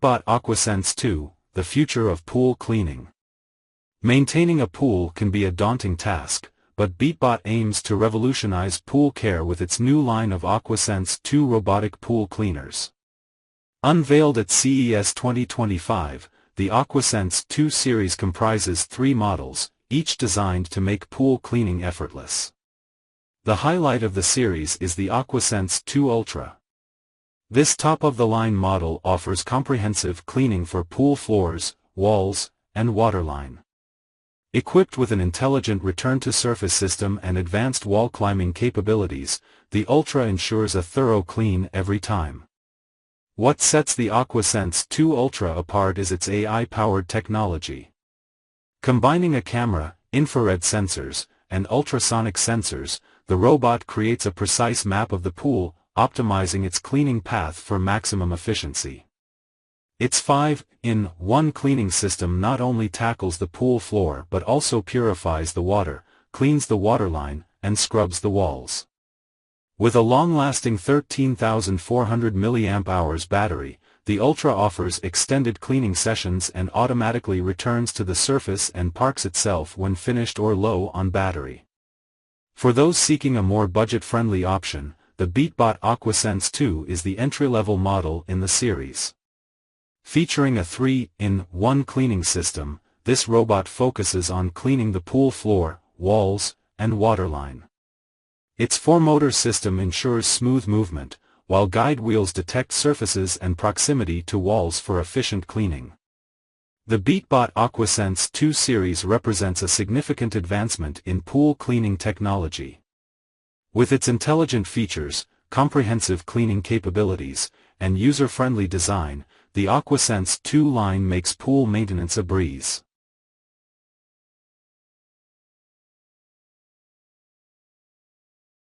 Beatbot AquaSense 2, the future of pool cleaning. Maintaining a pool can be a daunting task, but Beatbot aims to revolutionize pool care with its new line of AquaSense 2 robotic pool cleaners. Unveiled at CES 2025, the AquaSense 2 series comprises 3 models, each designed to make pool cleaning effortless. The highlight of the series is the AquaSense 2 Ultra. This top-of-the-line model offers comprehensive cleaning for pool floors, walls, and waterline. Equipped with an intelligent return-to-surface system and advanced wall climbing capabilities, the Ultra ensures a thorough clean every time. What sets the AquaSense 2 Ultra apart is its AI-powered technology. Combining a camera, infrared sensors, and ultrasonic sensors, the robot creates a precise map of the pool, optimizing its cleaning path for maximum efficiency. Its 5-in-1 cleaning system not only tackles the pool floor but also purifies the water, cleans the waterline, and scrubs the walls. With a long-lasting 13,400 mAh battery, the Ultra offers extended cleaning sessions and automatically returns to the surface and parks itself when finished or low on battery. For those seeking a more budget-friendly option, the Beatbot AquaSense 2 is the entry-level model in the series. Featuring a 3-in-1 cleaning system, this robot focuses on cleaning the pool floor, walls, and waterline. Its 4-motor system ensures smooth movement, while guide wheels detect surfaces and proximity to walls for efficient cleaning. The Beatbot AquaSense 2 series represents a significant advancement in pool cleaning technology. With its intelligent features, comprehensive cleaning capabilities, and user-friendly design, the AquaSense 2 line makes pool maintenance a breeze.